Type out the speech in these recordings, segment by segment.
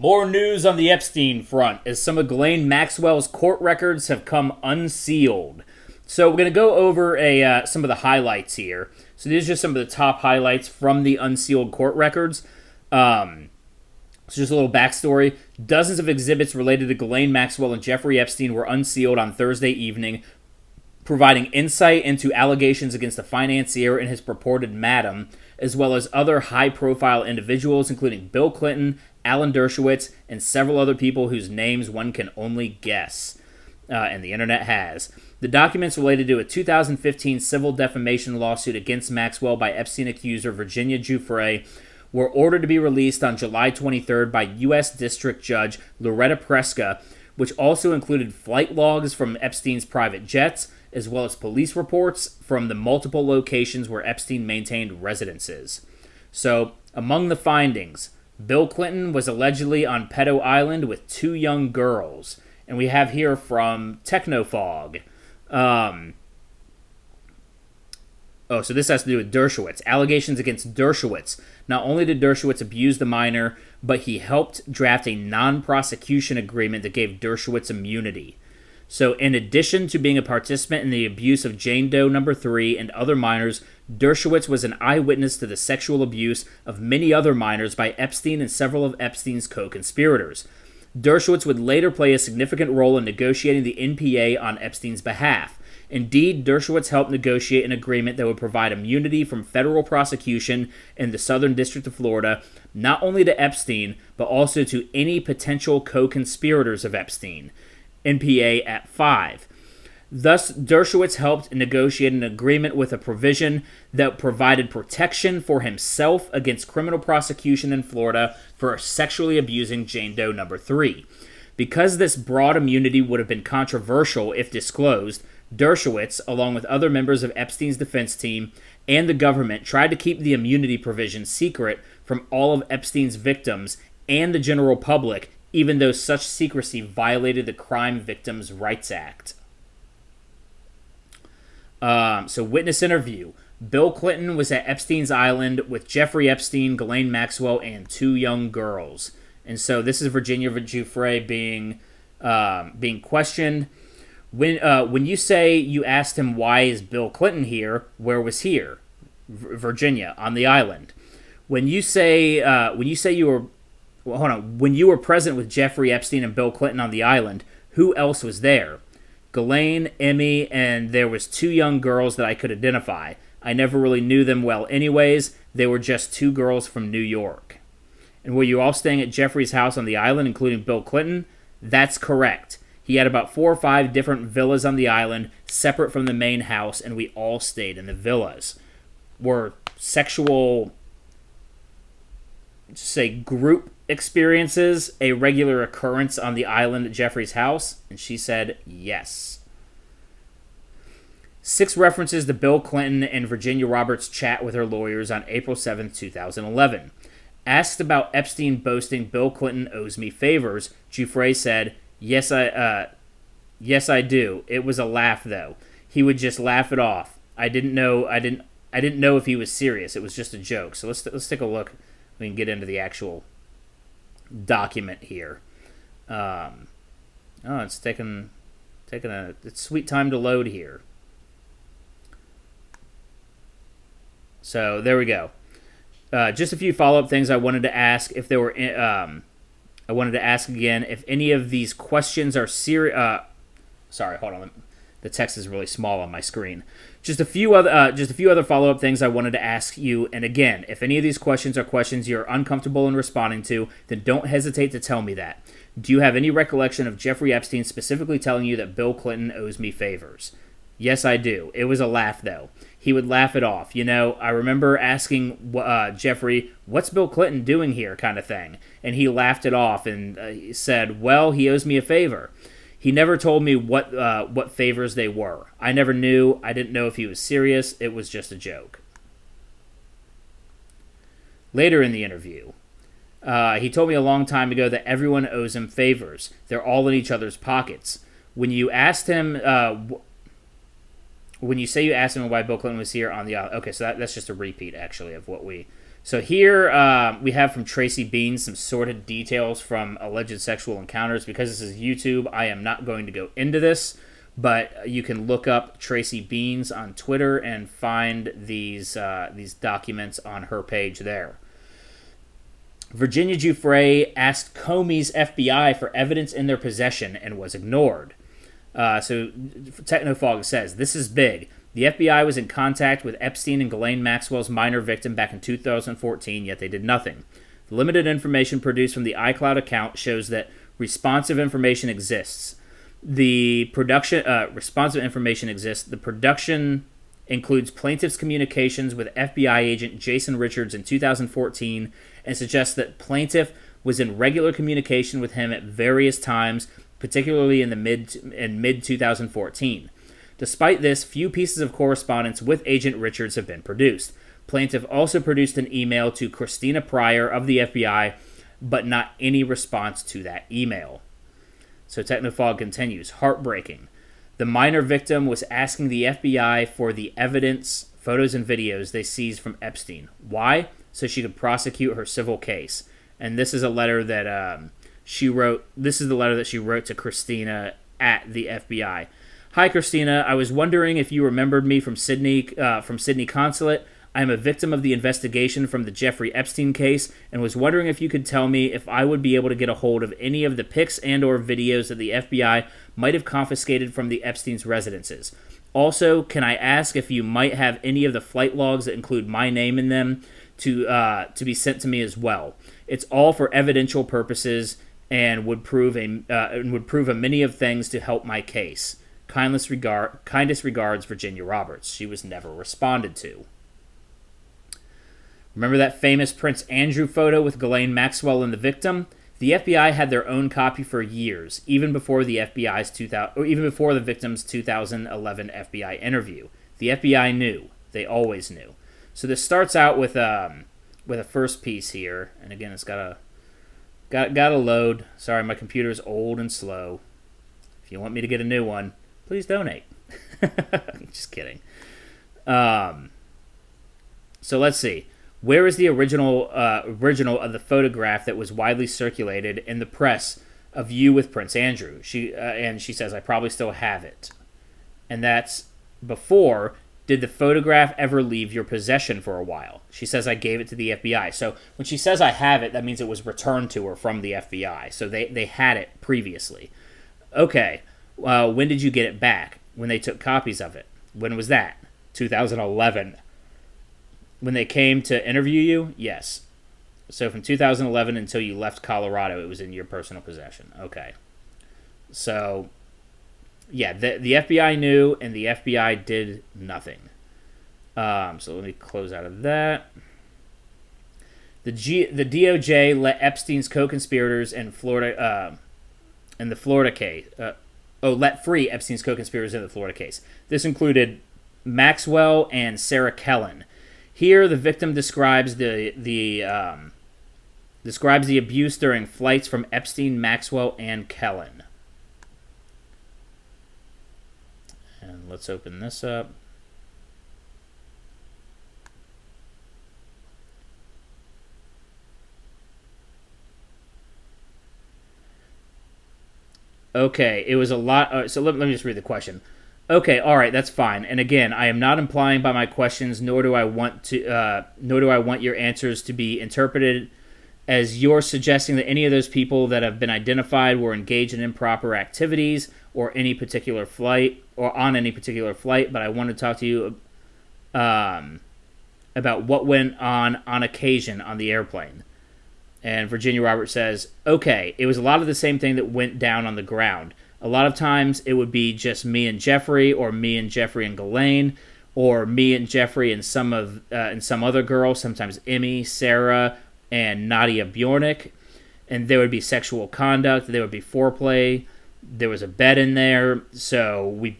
More news on the Epstein front as some of Ghislaine Maxwell's court records have come unsealed. So we're going to go over some of the highlights here. So these are just some of the top highlights from the unsealed court records. So just a little backstory. Dozens of exhibits related to Ghislaine Maxwell and Jeffrey Epstein were unsealed on Thursday evening, providing insight into allegations against the financier and his purported madam, as well as other high-profile individuals, including Bill Clinton, Alan Dershowitz, and several other people whose names one can only guess, and the internet has. The documents related to a 2015 civil defamation lawsuit against Maxwell by Epstein accuser Virginia Giuffre were ordered to be released on July 23rd by U.S. District Judge Loretta Preska, which also included flight logs from Epstein's private jets, as well as police reports from the multiple locations where Epstein maintained residences. So, among the findings, Bill Clinton was allegedly on Pedo Island with 2 young girls. And we have here from Technofog. So this has to do with Dershowitz. Allegations against Dershowitz. Not only did Dershowitz abuse the minor, but he helped draft a non-prosecution agreement that gave Dershowitz immunity. So in addition to being a participant in the abuse of Jane Doe No. 3 and other minors, Dershowitz was an eyewitness to the sexual abuse of many other minors by Epstein and several of Epstein's co-conspirators. Dershowitz would later play a significant role in negotiating the NPA on Epstein's behalf. Indeed, Dershowitz helped negotiate an agreement that would provide immunity from federal prosecution in the Southern District of Florida, not only to Epstein, but also to any potential co-conspirators of Epstein. NPA at 5. Thus, Dershowitz helped negotiate an agreement with a provision that provided protection for himself against criminal prosecution in Florida for sexually abusing Jane Doe No. 3. Because this broad immunity would have been controversial if disclosed, Dershowitz, along with other members of Epstein's defense team and the government, tried to keep the immunity provision secret from all of Epstein's victims and the general public, even though such secrecy violated the Crime Victims' Rights Act. So witness interview. Bill Clinton was at Epstein's Island with Jeffrey Epstein, Ghislaine Maxwell, and 2 young girls. And so this is Virginia Giuffre being questioned. When you say you asked him why is Bill Clinton here, where was he? Virginia, on the island. When you say you were when you were present with Jeffrey Epstein and Bill Clinton on the island, who else was there? Ghislaine, Emmy, and there was 2 young girls that I could identify. I never really knew them well anyways. They were just 2 girls from New York. And were you all staying at Jeffrey's house on the island, including Bill Clinton? That's correct. He had about 4 or 5 different villas on the island, separate from the main house, and we all stayed in the villas. Were sexual, say, group experiences a regular occurrence on the island at Jeffrey's house? And she said yes. 6 references to Bill Clinton and Virginia Roberts' chat with her lawyers on April 7, 2011. Asked about Epstein boasting Bill Clinton owes me favors, Giuffre said, Yes, I do. It was a laugh, though. He would just laugh it off. I didn't know if he was serious. It was just a joke. So let's take a look. We can get into the actual document here. It's taking a sweet time to load here. So there we go. Just a few follow-up things I wanted to ask. If there were, I wanted to ask again if any of these questions are serious. Sorry, hold on. The text is really small on my screen. Just a few other follow-up things I wanted to ask you. And again, if any of these questions are questions you're uncomfortable in responding to, then don't hesitate to tell me that. Do you have any recollection of Jeffrey Epstein specifically telling you that Bill Clinton owes me favors? Yes, I do. It was a laugh, though. He would laugh it off. You know, I remember asking Jeffrey, what's Bill Clinton doing here, kind of thing. And he laughed it off and said, well, he owes me a favor. He never told me what favors they were. I never knew. I didn't know if he was serious. It was just a joke. Later in the interview, he told me a long time ago that everyone owes him favors. They're all in each other's pockets. When you asked him... When you say you asked him why Bill Clinton was here on the island... Okay, so that's just a repeat, actually, of what we... So here we have from Tracy Beans some sordid details from alleged sexual encounters. Because this is YouTube, I am not going to go into this, but you can look up Tracy Beans on Twitter and find these documents on her page there. Virginia Giuffre asked Comey's FBI for evidence in their possession and was ignored. So Technofog says, this is big. The FBI was in contact with Epstein and Ghislaine Maxwell's minor victim back in 2014, yet they did nothing. The limited information produced from the iCloud account shows that responsive information exists. The production includes plaintiff's communications with FBI agent Jason Richards in 2014 and suggests that plaintiff was in regular communication with him at various times, particularly in mid 2014. Despite this, few pieces of correspondence with Agent Richards have been produced. Plaintiff also produced an email to Christina Pryor of the FBI, but not any response to that email. So Technofog continues, heartbreaking. The minor victim was asking the FBI for the evidence, photos, and videos they seized from Epstein. Why? So she could prosecute her civil case. And this is a letter that she wrote. This is the letter that she wrote to Christina at the FBI. Hi, Christina. I was wondering if you remembered me from Sydney Consulate. I am a victim of the investigation from the Jeffrey Epstein case and was wondering if you could tell me if I would be able to get a hold of any of the pics and or videos that the FBI might have confiscated from the Epstein's residences. Also, can I ask if you might have any of the flight logs that include my name in them to be sent to me as well? It's all for evidential purposes and would prove a many of things to help my case. Kindest regards, Virginia Roberts. She was never responded to. Remember that famous Prince Andrew photo with Ghislaine Maxwell and the victim? The FBI had their own copy for years, even before the victim's 2011 FBI interview. The FBI knew. They always knew. So this starts out with a first piece here, and again, it's got to load. Sorry, my computer's old and slow. If you want me to get a new one, please donate. Just kidding. So let's see. Where is the original of the photograph that was widely circulated in the press of you with Prince Andrew? She says, I probably still have it. And that's before, did the photograph ever leave your possession for a while? She says, I gave it to the FBI. So when she says I have it, that means it was returned to her from the FBI. So they had it previously. Okay, when did you get it back? When they took copies of it. When was that? 2011. When they came to interview you? Yes. So from 2011 until you left Colorado, it was in your personal possession. Okay. So, yeah, the FBI knew, and the FBI did nothing. So let me close out of that. The DOJ let Epstein's co-conspirators in Florida, in the Florida case. Let free Epstein's co-conspirators in the Florida case. This included Maxwell and Sarah Kellen. Here, the victim describes the abuse during flights from Epstein, Maxwell, and Kellen. And let's open this up. Okay, it was a lot. So let me just read the question. Okay, all right, that's fine. And again, I am not implying by my questions, nor do I want your answers to be interpreted as you're suggesting that any of those people that have been identified were engaged in improper activities or any particular flight or on any particular flight. But I want to talk to you about what went on occasion on the airplane. And Virginia Roberts says, okay, it was a lot of the same thing that went down on the ground. A lot of times it would be just me and Jeffrey, or me and Jeffrey and Ghislaine, or me and Jeffrey and some other girl, sometimes Emmy, Sarah, and Nadia Bjornick. And there would be sexual conduct, there would be foreplay, there was a bed in there, so we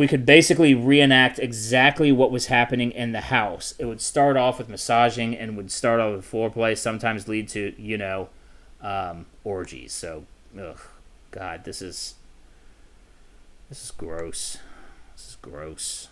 could basically reenact exactly what was happening in the house. It would start off with massaging and would start off with foreplay, sometimes lead to, orgies. So, God, this is gross. This is gross.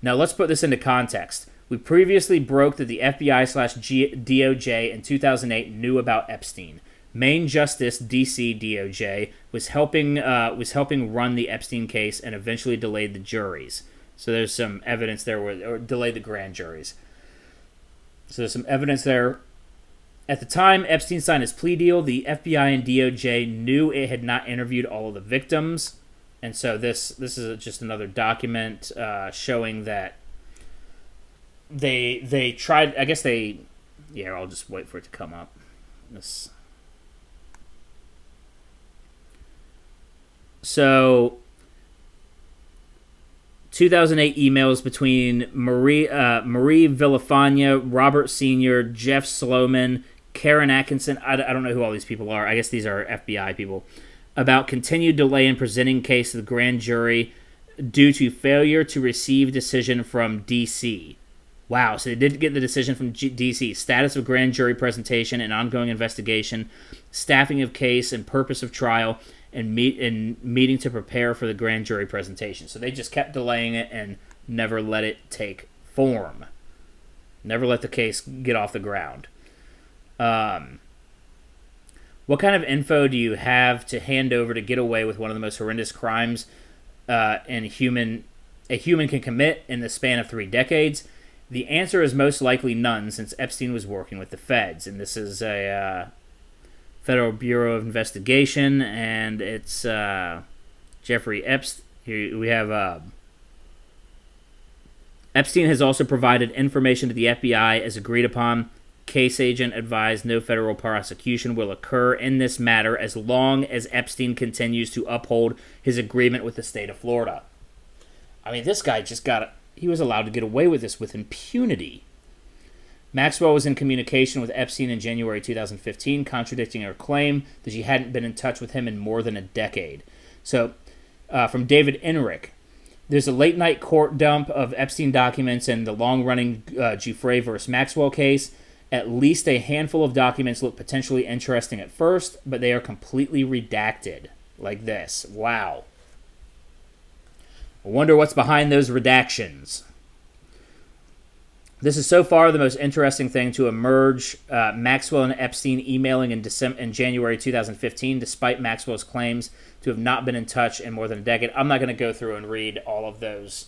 Now let's put this into context. We previously broke that the FBI/DOJ in 2008 knew about Epstein. Main Justice DC DOJ was helping run the Epstein case and eventually delayed the juries. So there's some evidence there, or delayed the grand juries. So there's some evidence there. At the time Epstein signed his plea deal, the FBI and DOJ knew it had not interviewed all of the victims. And so this is just another document showing that they tried. I guess they. Yeah, I'll just wait for it to come up. So 2008 emails between Marie Villafana, Robert Sr., Jeff Sloman, Karen Atkinson. I don't know who all these people are. I guess these are FBI people. About continued delay in presenting case to the grand jury due to failure to receive decision from D.C. Wow, so they did get the decision from D.C. Status of grand jury presentation and ongoing investigation, staffing of case and purpose of trial, and meeting to prepare for the grand jury presentation. So they just kept delaying it and never let it take form. Never let the case get off the ground. What kind of info do you have to hand over to get away with one of the most horrendous crimes a human can commit in the span of 3 decades? The answer is most likely none, since Epstein was working with the feds. And this is a Federal Bureau of Investigation, and it's Jeffrey Epstein. Here we have Epstein has also provided information to the FBI as agreed upon. Case agent advised no federal prosecution will occur in this matter as long as Epstein continues to uphold his agreement with the state of Florida. I mean, this guy he was allowed to get away with this with impunity. Maxwell was in communication with Epstein in January 2015, contradicting her claim that she hadn't been in touch with him in more than a decade. So, from David Enrick, there's a late-night court dump of Epstein documents in the long-running Giuffre versus Maxwell case. At least a handful of documents look potentially interesting at first, but they are completely redacted. Like this. Wow. I wonder what's behind those redactions. This is so far the most interesting thing to emerge. Maxwell and Epstein emailing in January 2015, despite Maxwell's claims to have not been in touch in more than a decade. I'm not going to go through and read all of those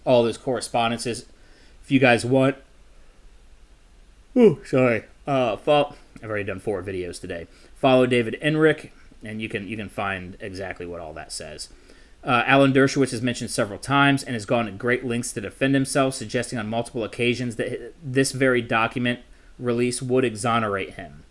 correspondences. If you guys want, I've already done 4 videos today. Follow David Enrick, and you can find exactly what all that says. Alan Dershowitz is mentioned several times and has gone to great lengths to defend himself, suggesting on multiple occasions that this very document release would exonerate him.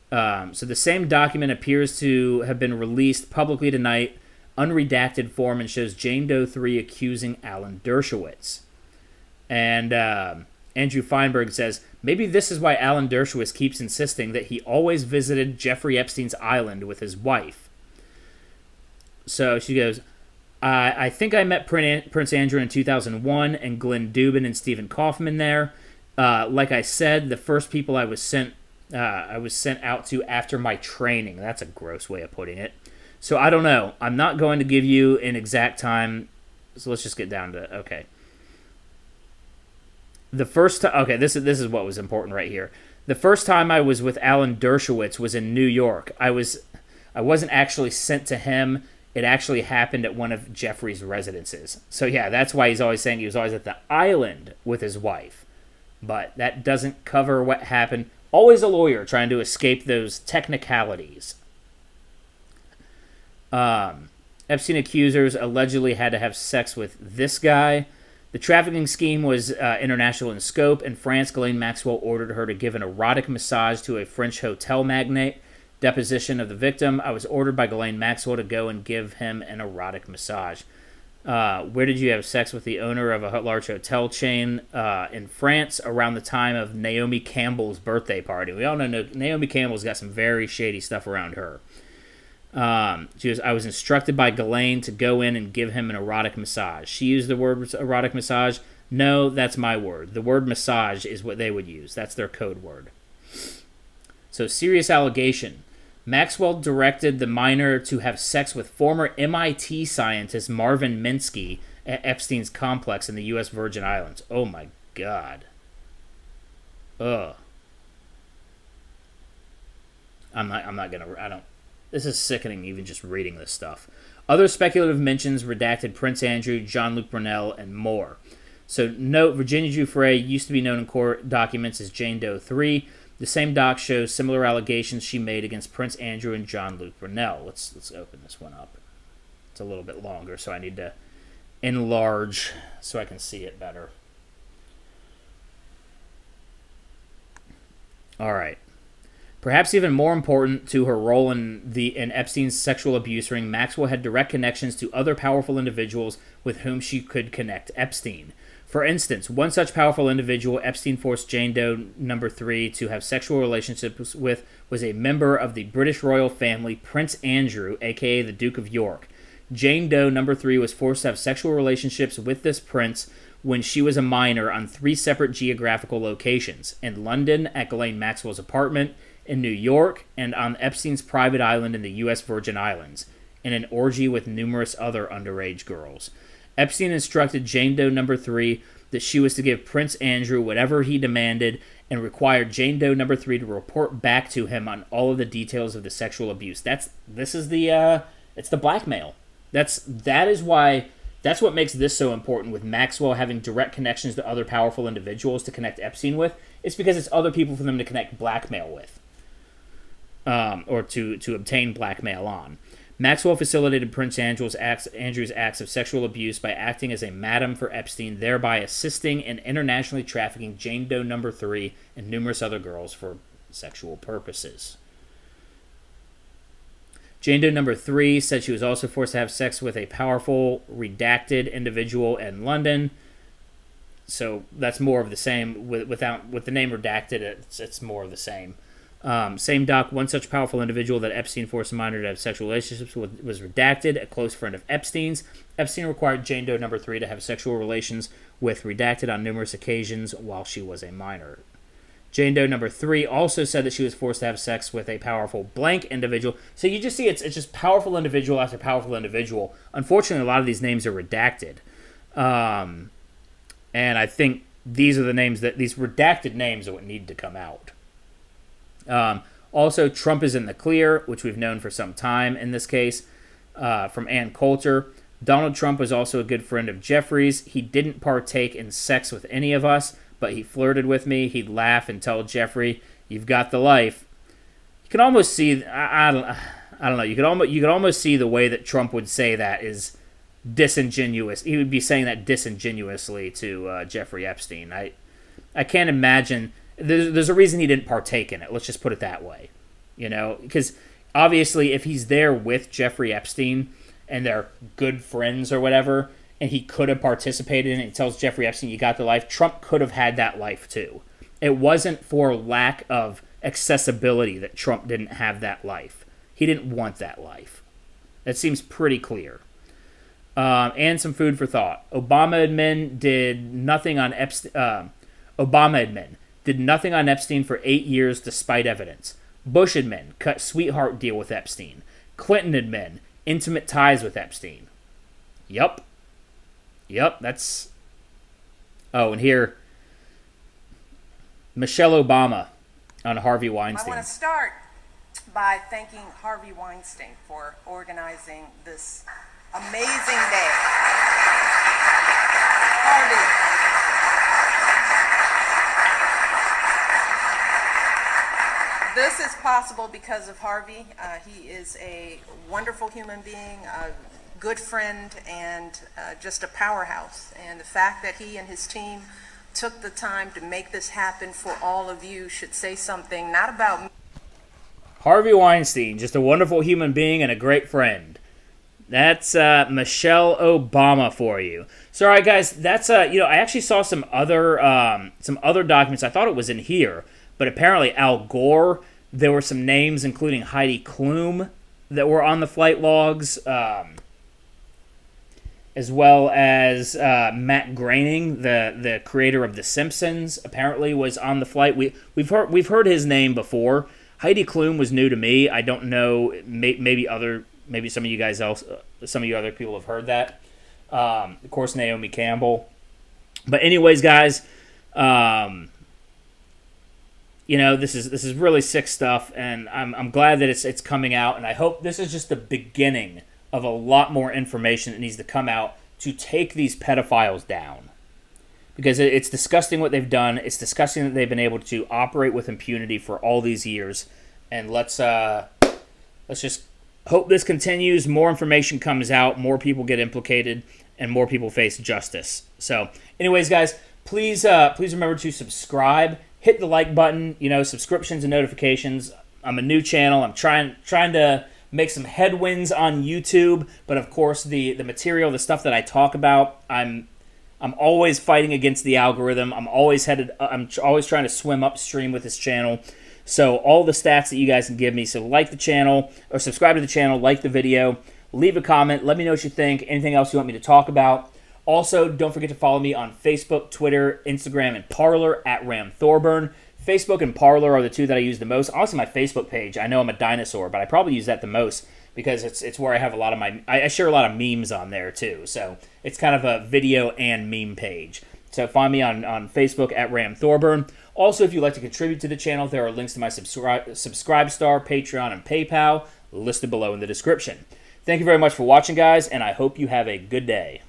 So the same document appears to have been released publicly tonight, unredacted form, and shows Jane Doe 3 accusing Alan Dershowitz. And Andrew Feinberg says, maybe this is why Alan Dershowitz keeps insisting that he always visited Jeffrey Epstein's island with his wife. So she goes, I think I met Prince Andrew in 2001 and Glenn Dubin and Stephen Kaufman there. Like I said, the first people I was sent out to after my training. That's a gross way of putting it. So I don't know. I'm not going to give you an exact time. So let's just get down to, okay. The first time, okay, this is what was important right here. The first time I was with Alan Dershowitz was in New York. I wasn't actually sent to him. It actually happened at one of Jeffrey's residences. So yeah, that's why he's always saying he was always at the island with his wife. But that doesn't cover what happened. Always a lawyer trying to escape those technicalities. Epstein accusers allegedly had to have sex with this guy. The trafficking scheme was international in scope. In France, Ghislaine Maxwell ordered her to give an erotic massage to a French hotel magnate. Deposition of the victim. I was ordered by Ghislaine Maxwell to go and give him an erotic massage. Where did you have sex with the owner of a large hotel chain in France around the time of Naomi Campbell's birthday party? We all know Naomi Campbell's got some very shady stuff around her. I was instructed by Ghislaine to go in and give him an erotic massage. She used the word erotic massage. No, that's my word. The word massage is what they would use. That's their code word. So, serious allegation. Maxwell directed the minor to have sex with former MIT scientist Marvin Minsky at Epstein's complex in the U.S. Virgin Islands. Oh my God. Ugh. I'm not gonna. I don't. This is sickening. Even just reading this stuff. Other speculative mentions redacted Prince Andrew, Jean-Luc Brunel, and more. So note: Virginia Giuffre used to be known in court documents as Jane Doe 3. The same doc shows similar allegations she made against Prince Andrew and Jean-Luc Brunel. Let's open this one up. It's a little bit longer, so I need to enlarge so I can see it better. All right. Perhaps even more important to her role in Epstein's sexual abuse ring, Maxwell had direct connections to other powerful individuals with whom she could connect Epstein. For instance, one such powerful individual Epstein forced Jane Doe number 3 to have sexual relationships with was a member of the British royal family, Prince Andrew, aka the Duke of York. Jane Doe number 3 was forced to have sexual relationships with this prince when she was a minor on 3 separate geographical locations: in London at Ghislaine Maxwell's apartment, in New York, and on Epstein's private island in the U.S. Virgin Islands, in an orgy with numerous other underage girls. Epstein instructed Jane Doe number 3 that she was to give Prince Andrew whatever he demanded and required Jane Doe number 3 to report back to him on all of the details of the sexual abuse. It's the blackmail. That's what makes this so important with Maxwell having direct connections to other powerful individuals to connect Epstein with. It's because it's other people for them to connect blackmail with. Or to obtain blackmail on. Maxwell facilitated Prince Andrew's acts of sexual abuse by acting as a madam for Epstein, thereby assisting in internationally trafficking Jane Doe number 3 and numerous other girls for sexual purposes. Jane Doe number 3 said she was also forced to have sex with a powerful, redacted individual in London. So that's more of the same. With the name redacted, it's more of the same. Same doc, one such powerful individual that Epstein forced a minor to have sexual relationships with was redacted, a close friend of Epstein's. Epstein required Jane Doe number 3 to have sexual relations with redacted on numerous occasions while she was a minor. Jane Doe number 3 also said that she was forced to have sex with a powerful blank individual. So you just see it's just powerful individual after powerful individual. Unfortunately, a lot of these names are redacted. And I think these are the names these redacted names are what need to come out. Also, Trump is in the clear, which we've known for some time in this case, from Ann Coulter. Donald Trump was also a good friend of Jeffrey's. He didn't partake in sex with any of us, but he flirted with me. He'd laugh and tell Jeffrey, "You've got the life." You can almost see, I don't know, you could almost see the way that Trump would say that is disingenuous. He would be saying that disingenuously to Jeffrey Epstein. I can't imagine. There's a reason he didn't partake in it. Let's just put it that way. Because obviously if he's there with Jeffrey Epstein and they're good friends or whatever, and he could have participated in it and tells Jeffrey Epstein, "You got the life," Trump could have had that life too. It wasn't for lack of accessibility that Trump didn't have that life. He didn't want that life. That seems pretty clear. And some food for thought. Obama admin did nothing on Epstein for 8 years despite evidence. Bush admin cut sweetheart deal with Epstein. Clinton admin intimate ties with Epstein. Yup, that's... Oh, and here, Michelle Obama on Harvey Weinstein. I want to start by thanking Harvey Weinstein for organizing this amazing day. Harvey. This is possible because of Harvey. He is a wonderful human being, a good friend, and just a powerhouse. And the fact that he and his team took the time to make this happen for all of you should say something, not about me. Harvey Weinstein, just a wonderful human being and a great friend. That's Michelle Obama for you. So, all right, guys, that's I actually saw some other documents. I thought it was in here. But apparently Al Gore, there were some names, including Heidi Klum, that were on the flight logs, as well as Matt Groening, the creator of The Simpsons, apparently was on the flight. We've heard his name before. Heidi Klum was new to me. I don't know. Maybe some of you guys some of you other people have heard that. Of course, Naomi Campbell. But anyways, guys, this is really sick stuff, and I'm glad that it's coming out, and I hope this is just the beginning of a lot more information that needs to come out to take these pedophiles down. Because it's disgusting what they've done. It's disgusting that they've been able to operate with impunity for all these years. And let's just hope this continues. More information comes out. More people get implicated, and more people face justice. So, anyways, guys, please remember to subscribe. Hit the like button. Subscriptions and notifications. I'm a new channel. I'm trying to make some headwinds on YouTube. But of course, the material, the stuff that I talk about, I'm always fighting against the algorithm. I'm always trying to swim upstream with this channel. So all the stats that you guys can give me. So like the channel or subscribe to the channel, like the video, leave a comment, let me know what you think, anything else you want me to talk about. Also, don't forget to follow me on Facebook, Twitter, Instagram, and Parler at Ram Thorburn. Facebook and Parler are the two that I use the most. Also, my Facebook page. I know I'm a dinosaur, but I probably use that the most because it's where I have a lot of I share a lot of memes on there too. So it's kind of a video and meme page. So find me on Facebook at Ram Thorburn. Also, if you'd like to contribute to the channel, there are links to my Subscribe Star, Patreon, and PayPal listed below in the description. Thank you very much for watching, guys, and I hope you have a good day.